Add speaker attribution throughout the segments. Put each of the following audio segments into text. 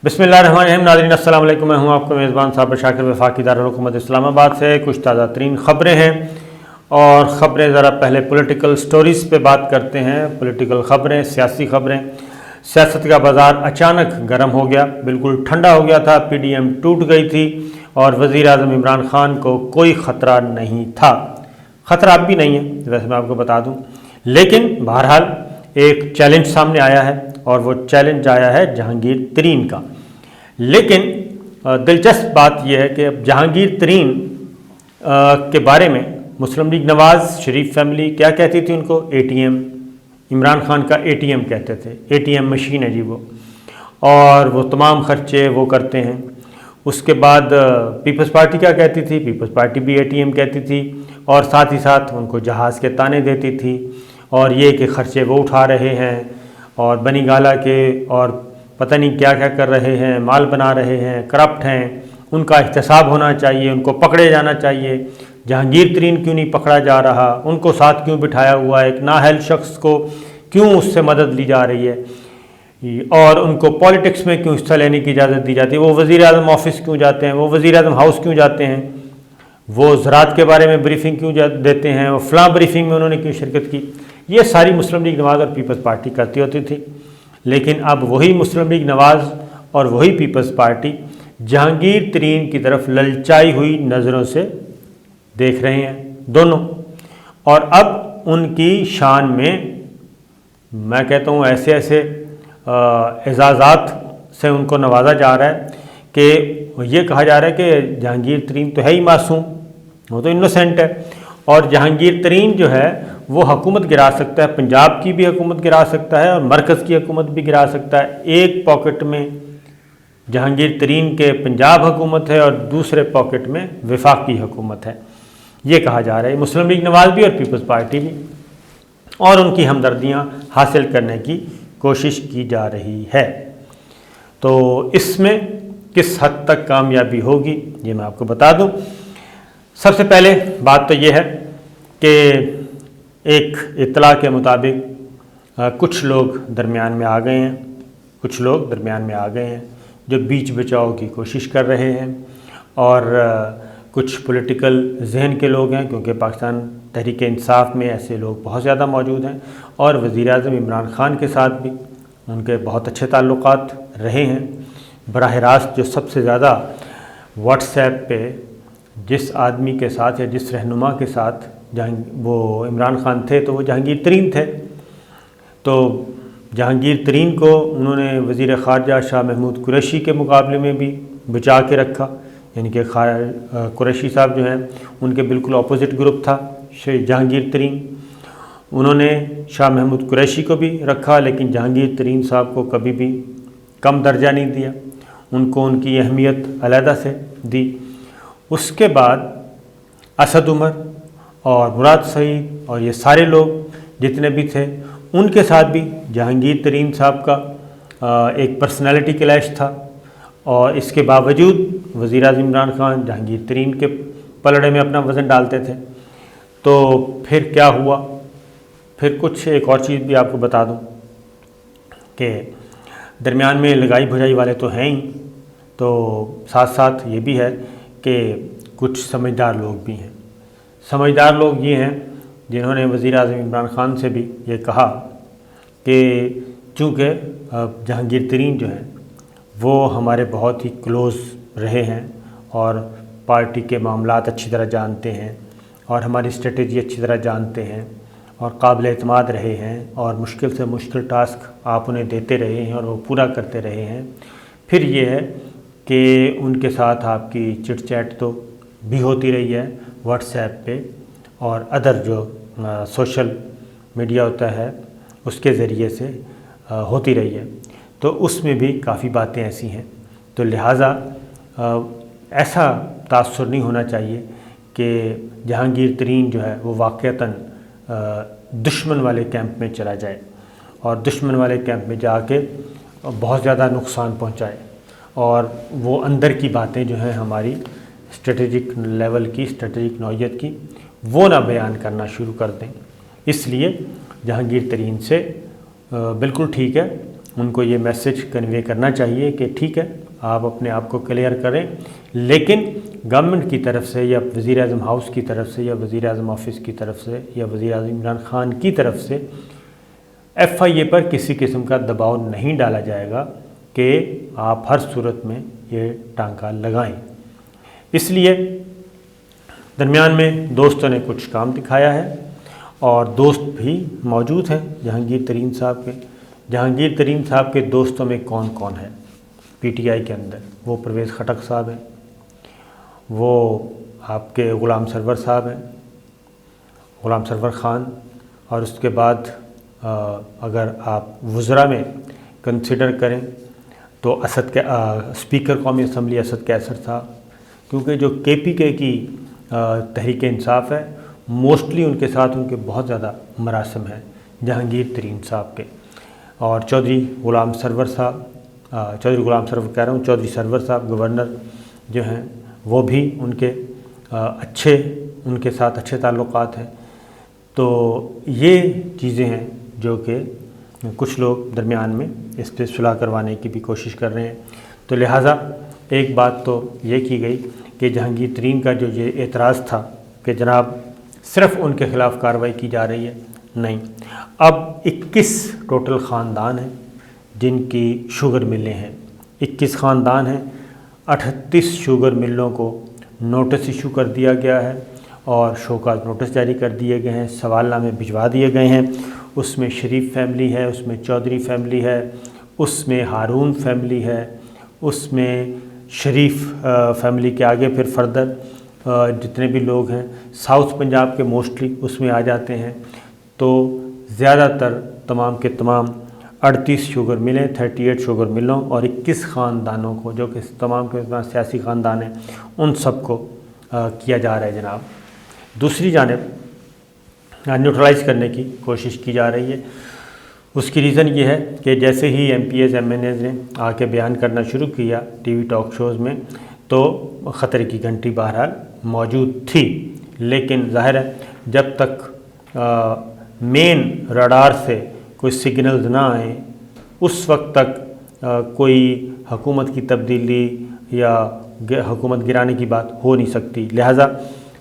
Speaker 1: बिस्मिल्लाहिर्रहमानिर्रहीम। नाज़रीन अस्सलाम वालेकुम। मैं हूं आपका मेज़बान साबिर शाकिर वफाकी दारुल हुकूमत इस्लामाबाद से। कुछ ताज़ा तरीन ख़बरें हैं और ख़बरें ज़रा पहले पॉलिटिकल स्टोरीज़ पे बात करते हैं। पॉलिटिकल ख़बरें, सियासी ख़बरें। सियासत का बाज़ार अचानक गर्म हो गया, बिल्कुल ठंडा हो गया था। PDM टूट गई थी और वज़ीर आज़म इमरान ख़ान को कोई ख़तरा नहीं था। ख़तरा अब भी नहीं है, वैसे मैं आपको बता दूँ, लेकिन बहरहाल एक चैलेंज सामने आया है और वो चैलेंज आया है जहांगीर तरीन का। लेकिन दिलचस्प बात यह है कि अब जहांगीर तरीन के बारे में मुस्लिम लीग नवाज़ शरीफ फैमिली क्या कहती थी, उनको ATM, इमरान ख़ान का ATM कहते थे। ATM मशीन है जी वो, और वो तमाम ख़र्चे वो करते हैं। उसके बाद पीपल्स पार्टी क्या कहती थी, पीपल्स पार्टी भी ATM कहती थी और साथ ही साथ उनको जहाज़ के ताने देती थी और ये कि ख़र्चे वो उठा रहे हैं और बनी गाला के और पता नहीं क्या क्या कर रहे हैं, माल बना रहे हैं, करप्ट हैं, उनका एहतसाब होना चाहिए, उनको पकड़े जाना चाहिए। जहांगीर तरीन क्यों नहीं पकड़ा जा रहा, उनको साथ क्यों बिठाया हुआ है, एक नाअहल शख्स को क्यों उससे मदद ली जा रही है और उनको पॉलिटिक्स में क्यों हिस्सा लेने की इजाज़त दी जाती है। वो वज़ीर आज़म ऑफिस क्यों जाते हैं, वो वज़ीर आज़म हाउस क्यों जाते हैं, वो ज़राअत के बारे में ब्रीफिंग क्यों देते हैं, वो फ़लाँ ब्रीफिंग में उन्होंने क्यों शिरकत की। ये सारी मुस्लिम लीग नवाज़ और पीपल्स पार्टी करती होती थी। लेकिन अब वही मुस्लिम लीग नवाज़ और वही पीपल्स पार्टी जहांगीर तरीन की तरफ ललचाई हुई नज़रों से देख रहे हैं दोनों, और अब उनकी शान में मैं कहता हूँ ऐसे ऐसे एजाज़ात से उनको नवाजा जा रहा है कि ये कहा जा रहा है कि जहांगीर तरीन तो है ही मासूम, वो तो इनोसेंट है और जहांगीर तरीन जो है वो हुकूमत गिरा सकता है, पंजाब की भी हुकूमत गिरा सकता है और मरकज़ की हुकूमत भी गिरा सकता है। एक पॉकेट में जहांगीर तरीन के पंजाब हुकूमत है और दूसरे पॉकेट में वफाकी हुकूमत है, ये कहा जा रहा है। मुस्लिम लीग नवाज़ भी और पीपल्स पार्टी भी, और उनकी हमदर्दियाँ हासिल करने की कोशिश की जा रही है। तो इसमें किस हद तक कामयाबी होगी ये मैं आपको बता दूँ। सबसे पहले बात तो ये है कि एक इत्तला के मुताबिक कुछ लोग दरमियान में आ गए हैं, जो बीच बचाव की कोशिश कर रहे हैं और कुछ पॉलिटिकल जहन के लोग हैं, क्योंकि पाकिस्तान तहरीक इंसाफ में ऐसे लोग बहुत ज़्यादा मौजूद हैं और वज़ीर आज़म इमरान ख़ान के साथ भी उनके बहुत अच्छे ताल्लुक़ात रहे हैं। बराह रास्त जो सबसे ज़्यादा व्हाट्सएप पे जिस आदमी के साथ या जिस रहनुमा के साथ वो इमरान ख़ान थे तो वो जहांगीर तरीन थे। तो जहांगीर तरीन को उन्होंने वज़ीर ख़ारजा शाह महमूद कुरैशी के मुकाबले में भी बचा के रखा, यानी कि कुरैशी साहब जो हैं उनके बिल्कुल अपोजिट ग्रुप था जहांगीर तरीन। उन्होंने शाह महमूद कुरैशी को भी रखा, लेकिन जहांगीर तरीन साहब को कभी भी कम दर्जा नहीं दिया, उनको उनकी अहमियत अलहदा से दी। उसके बाद असद उमर और मुराद सईद और ये सारे लोग जितने भी थे, उनके साथ भी जहांगीर तरीन साहब का एक पर्सनालिटी क्लैश था और इसके बावजूद वज़ीर आज़म इमरान ख़ान जहांगीर तरीन के पलड़े में अपना वज़न डालते थे। तो फिर क्या हुआ, फिर कुछ एक और चीज़ भी आपको बता दूं कि दरमियान में लगाई भुजाई वाले तो हैं ही, तो साथ साथ ये भी है कि कुछ समझदार लोग भी हैं। समझदार लोग ये हैं जिन्होंने वज़ीर आज़म इमरान ख़ान से भी ये कहा कि चूँकि जहांगीर तरीन जो हैं वो हमारे बहुत ही क्लोज़ रहे हैं और पार्टी के मामलात अच्छी तरह जानते हैं और हमारी स्ट्रेटजी अच्छी तरह जानते हैं और काबिल एतमाद रहे हैं और मुश्किल से मुश्किल टास्क आप उन्हें देते रहे हैं और वो पूरा करते रहे हैं। फिर ये है कि उनके साथ आपकी चिट चैट तो भी होती रही है व्हाट्सएप पे और अदर जो सोशल मीडिया होता है उसके ज़रिए से होती रही है, तो उसमें भी काफ़ी बातें ऐसी हैं। तो लिहाजा ऐसा तासुर नहीं होना चाहिए कि जहांगीर तरीन जो है वो वाक़तन दुश्मन वाले कैंप में चला जाए और दुश्मन वाले कैंप में जाके बहुत ज़्यादा नुकसान पहुंचाए और वो अंदर की बातें जो हैं हमारी स्ट्रेटेजिक लेवल की, स्ट्रेटेजिक नौइयत की, वो ना बयान करना शुरू कर दें। इसलिए जहांगीर तरीन से बिल्कुल ठीक है उनको ये मैसेज कन्वे करना चाहिए कि ठीक है, आप अपने आप को क्लियर करें, लेकिन गवर्नमेंट की तरफ से या वज़ीर आज़म हाउस की तरफ से या वज़ीर आज़म ऑफिस की तरफ से या वज़ीर आज़म इमरान खान की तरफ से FIA पर किसी किस्म का दबाव नहीं डाला जाएगा कि आप हर सूरत में ये टांका लगाएं। इसलिए दरमियान में दोस्तों ने कुछ काम दिखाया है और दोस्त भी मौजूद हैं जहांगीर तरीन साहब के। जहांगीर तरीन साहब के दोस्तों में कौन कौन है PTI के अंदर? वो परवेज़ खटक साहब हैं, वो आपके ग़ुलाम सरवर साहब हैं, ग़ुलाम सरवर ख़ान, और उसके बाद अगर आप वज़रा में कंसिडर करें तो असद के स्पीकर कौमी असम्बली असद कैसर साहब, क्योंकि जो KPK की तहरीक इंसाफ है मोस्टली उनके साथ उनके बहुत ज़्यादा मरासम हैं जहांगीर तरीन साहब के। और चौधरी ग़ुलाम सरवर साहब, चौधरी ग़ुलाम सरवर कह रहा हूँ, चौधरी सरवर साहब गवर्नर जो हैं वो भी उनके साथ अच्छे ताल्लुक़ात हैं। तो ये चीज़ें हैं जो कि कुछ लोग दरमियान में इस पर सुलह करवाने की भी कोशिश कर रहे हैं। तो लिहाजा एक बात तो ये की गई कि जहांगीर तरीन का जो ये एतराज़ था कि जनाब सिर्फ़ उनके ख़िलाफ़ कार्रवाई की जा रही है, नहीं, अब 21 टोटल ख़ानदान हैं जिनकी शुगर मिलें हैं। 21 ख़ानदान हैं, 38 शुगर मिलों को नोटिस इशू कर दिया गया है और शोकाज़ नोटिस जारी कर दिए गए हैं, सवालनामे भिजवा दिए गए हैं। उसमें शरीफ फैमिली है, उसमें चौधरी फैमिली है, उसमें हारून फैमिली है, उसमें शरीफ फैमिली के आगे फिर फर्दर जितने भी लोग हैं साउथ पंजाब के मोस्टली उसमें आ जाते हैं। तो ज़्यादातर तमाम के तमाम 38 शुगर मिलें, 38 शुगर मिलों और 21 ख़ानदानों को, जो कि तमाम के तमाम सियासी ख़ानदान हैं, उन सब को किया जा रहा है जनाब। दूसरी जानिब न्यूट्रलाइज़ करने की कोशिश की जा रही है। उसकी रीज़न ये है कि जैसे ही MPs MNAs ने आके बयान करना शुरू किया TV टॉक शोज़ में, तो ख़तरे की घंटी बहरहाल मौजूद थी, लेकिन ज़ाहिर है जब तक मेन रडार से कोई सिग्नल्स ना आए उस वक्त तक कोई हुकूमत की तब्दीली या हुकूमत गिराने की बात हो नहीं सकती। लिहाजा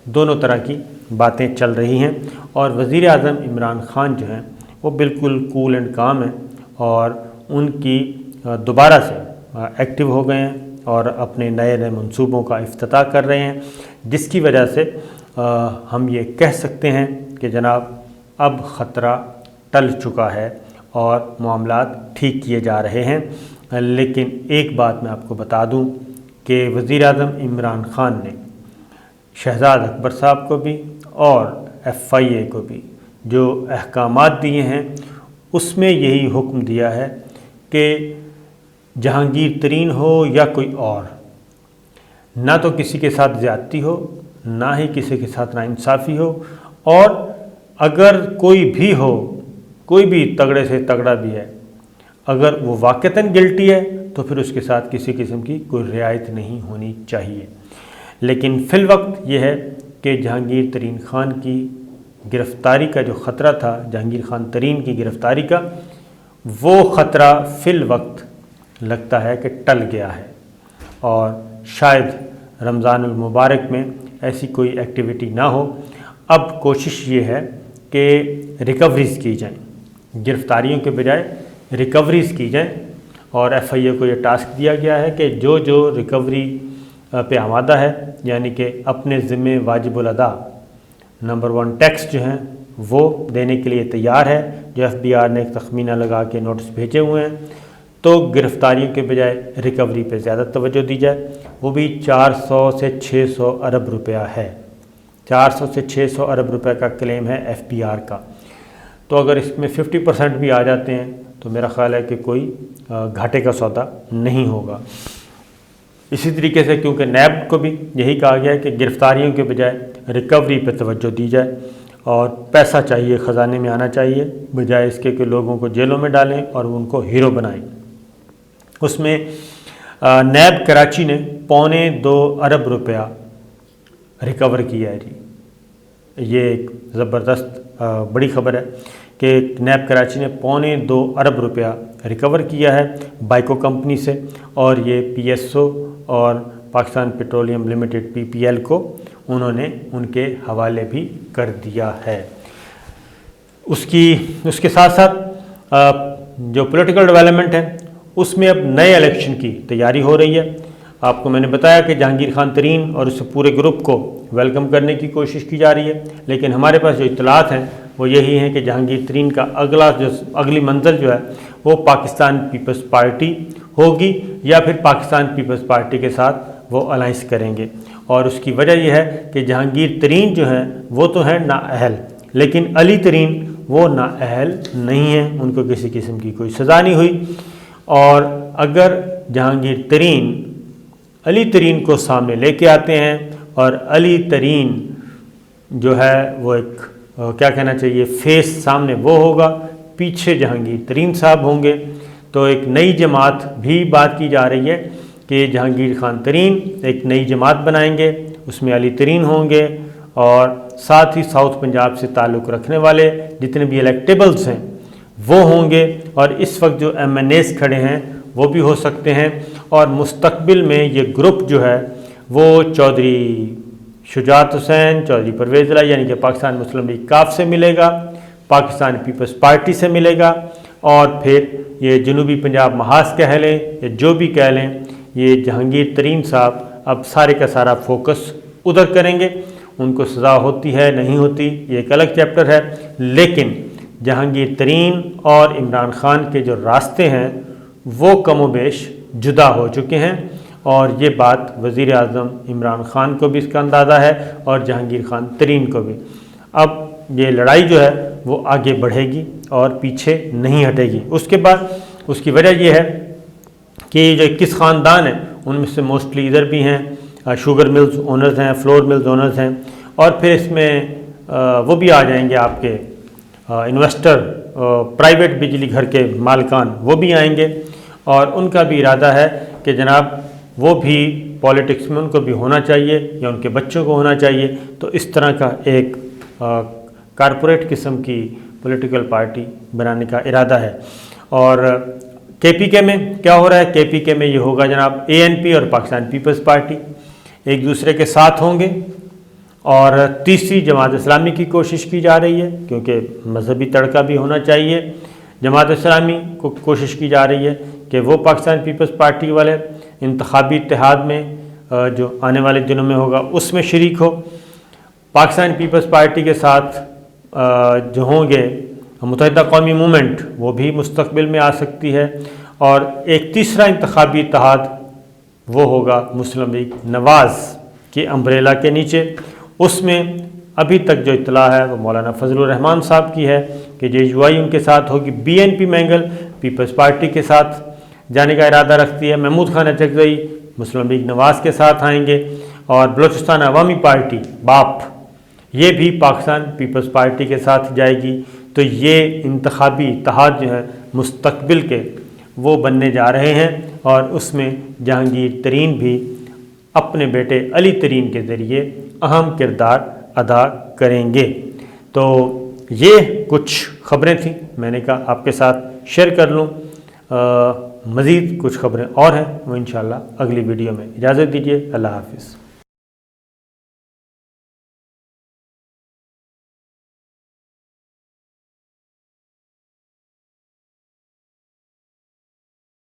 Speaker 1: दोनों तरह की बातें चल रही हैं और वज़ीर आज़म इमरान खान जो हैं वो बिल्कुल कूल एंड काम हैं और उनकी दोबारा से एक्टिव हो गए हैं और अपने नए नए मंसूबों का इफ्तिताह कर रहे हैं, जिसकी वजह से हम ये कह सकते हैं कि जनाब अब ख़तरा टल चुका है और मामलात ठीक किए जा रहे हैं। लेकिन एक बात मैं आपको बता दूं कि वज़ीर आज़म इमरान खान ने शहजाद अकबर साहब को भी और FIA को भी जो अहकामात दिए हैं उसमें यही हुक्म दिया है कि जहांगीर तरीन हो या कोई और, ना तो किसी के साथ ज़्यादती हो, ना ही किसी के साथ नाइंसाफ़ी हो, और अगर कोई भी हो, कोई भी तगड़े से तगड़ा भी है, अगर वो वाक़तन गिल्टी है तो फिर उसके साथ किसी किस्म की कोई रियायत नहीं होनी चाहिए। लेकिन फ़िल वक्त ये है कि जहांगीर तरीन ख़ान की गिरफ़्तारी का जो ख़तरा था, जहांगीर ख़ान तरीन की गिरफ़्तारी का, वो ख़तरा फ़िल वक्त लगता है कि टल गया है और शायद रमज़ानुल मुबारक में ऐसी कोई एक्टिविटी ना हो। अब कोशिश ये है कि रिकवरीज़ की जाएं, गिरफ़्तारियों के बजाय रिकवरीज़ की जाएं और FIA को ये टास्क दिया गया है कि जो जो रिकवरी पे आमादा है, यानी कि अपने ज़िम्मे वाजिबुल अदा नंबर 1 टैक्स जो हैं वो देने के लिए तैयार है, जो FBR ने एक तखमीना लगा के नोटिस भेजे हुए हैं, तो गिरफ़्तारियों के बजाय रिकवरी पे ज़्यादा तवज्जो दी जाए। वो भी 400 से 600 अरब रुपया है, 400 से 600 अरब रुपए का क्लेम है FBR का। तो अगर इसमें 50% भी आ जाते हैं तो मेरा ख़्याल है कि कोई घाटे का सौदा नहीं होगा। इसी तरीके से क्योंकि नैब को भी यही कहा गया है कि गिरफ़्तारियों के बजाय रिकवरी पर तवज्जो दी जाए और पैसा चाहिए, ख़जाने में आना चाहिए, बजाय इसके कि लोगों को जेलों में डालें और उनको हीरो बनाएं। उसमें नैब कराची ने 1.25 अरब रुपया रिकवर किया है जी। ये एक ज़बरदस्त बड़ी ख़बर है कि नैब कराची ने 1.25 अरब रुपया ریکور کیا ہے بائیکو کمپنی سے، اور یہ PSO اور پاکستان پیٹرولیم لمیٹڈ PPL کو انہوں نے ان کے حوالے بھی کر دیا ہے۔ اس کے ساتھ ساتھ جو پولیٹیکل ڈیولپمنٹ ہے اس میں اب نئے الیکشن کی تیاری ہو رہی ہے۔ آپ کو میں نے بتایا کہ جہانگیر خان ترین اور اس پورے گروپ کو ویلکم کرنے کی کوشش کی جا رہی ہے، لیکن ہمارے پاس جو اطلاعات ہیں وہ یہی ہیں کہ جہانگیر ترین کا اگلی منزل جو ہے وہ پاکستان پیپلز پارٹی ہوگی، یا پھر پاکستان پیپلز پارٹی کے ساتھ وہ الائنس کریں گے۔ اور اس کی وجہ یہ ہے کہ جہانگیر ترین جو ہیں وہ تو ہیں نااہل، لیکن علی ترین وہ نااہل نہیں ہیں، ان کو کسی قسم کی کوئی سزا نہیں ہوئی۔ اور اگر جہانگیر ترین علی ترین کو سامنے لے کے آتے ہیں اور علی ترین جو ہے وہ ایک کیا کہنا چاہیے فیس سامنے وہ ہوگا، پیچھے جہانگیر ترین صاحب ہوں گے، تو ایک نئی جماعت بھی بات کی جا رہی ہے کہ جہانگیر خان ترین ایک نئی جماعت بنائیں گے، اس میں علی ترین ہوں گے، اور ساتھ ہی ساؤتھ پنجاب سے تعلق رکھنے والے جتنے بھی الیکٹیبلز ہیں وہ ہوں گے، اور اس وقت جو MNAs کھڑے ہیں وہ بھی ہو سکتے ہیں۔ اور مستقبل میں یہ گروپ جو ہے وہ چودھری شجاعت حسین، چودھری پرویز الہی یعنی کہ پاکستان مسلم لیگ کاف سے ملے گا، پاکستان پیپلز پارٹی سے ملے گا، اور پھر یہ جنوبی پنجاب محاذ کہہ لیں یا جو بھی کہہ لیں، یہ جہانگیر ترین صاحب اب سارے کا سارا فوکس ادھر کریں گے۔ ان کو سزا ہوتی ہے نہیں ہوتی یہ ایک الگ چیپٹر ہے، لیکن جہانگیر ترین اور عمران خان کے جو راستے ہیں وہ کم و بیش جدا ہو چکے ہیں، اور یہ بات وزیر اعظم عمران خان کو بھی اس کا اندازہ ہے اور جہانگیر خان ترین کو بھی۔ اب یہ لڑائی جو ہے وہ آگے بڑھے گی اور پیچھے نہیں ہٹے گی۔ اس کے بعد اس کی وجہ یہ ہے کہ جو 21 خاندان ہیں ان میں سے موسٹلی ادھر بھی ہیں، شوگر ملز اونرز ہیں، فلور ملز اونرز ہیں، اور پھر اس میں وہ بھی آ جائیں گے آپ کے انویسٹر، پرائیویٹ بجلی گھر کے مالکان وہ بھی آئیں گے، اور ان کا بھی ارادہ ہے کہ جناب وہ بھی پولیٹکس میں ان کو بھی ہونا چاہیے یا ان کے بچوں کو ہونا چاہیے۔ تو اس طرح کا ایک کارپوریٹ قسم کی پولیٹیکل پارٹی بنانے کا ارادہ ہے۔ اور KPK میں کیا ہو رہا ہے؟ KPK میں یہ ہوگا جناب ANP اور پاکستان پیپلز پارٹی ایک دوسرے کے ساتھ ہوں گے، اور تیسری جماعت اسلامی کی کوشش کی جا رہی ہے، کیونکہ مذہبی تڑکا بھی ہونا چاہیے۔ جماعت اسلامی کو کوشش کی جا رہی ہے کہ وہ پاکستان پیپلز پارٹی والے انتخابی اتحاد میں جو آنے والے دنوں میں ہوگا اس میں شریک ہو۔ پاکستان پیپلز پارٹی کے ساتھ جو ہوں گے متحدہ قومی موومنٹ وہ بھی مستقبل میں آ سکتی ہے، اور ایک تیسرا انتخابی اتحاد وہ ہوگا مسلم لیگ نواز کے امبریلا کے نیچے۔ اس میں ابھی تک جو اطلاع ہے وہ مولانا فضل الرحمان صاحب کی ہے کہ JUI ان کے ساتھ ہوگی، BNP مینگل پیپلز پارٹی کے ساتھ جانے کا ارادہ رکھتی ہے، محمود خان اچکزئی مسلم لیگ نواز کے ساتھ آئیں گے، اور بلوچستان عوامی پارٹی BAP یہ بھی پاکستان پیپلز پارٹی کے ساتھ جائے گی۔ تو یہ انتخابی اتحاد جو ہے مستقبل کے وہ بننے جا رہے ہیں، اور اس میں جہانگیر ترین بھی اپنے بیٹے علی ترین کے ذریعے اہم کردار ادا کریں گے۔ تو یہ کچھ خبریں تھیں، میں نے کہا آپ کے ساتھ شیئر کر لوں۔ مزید کچھ خبریں اور ہیں وہ انشاءاللہ اگلی ویڈیو میں۔ اجازت دیجیے، اللہ حافظ۔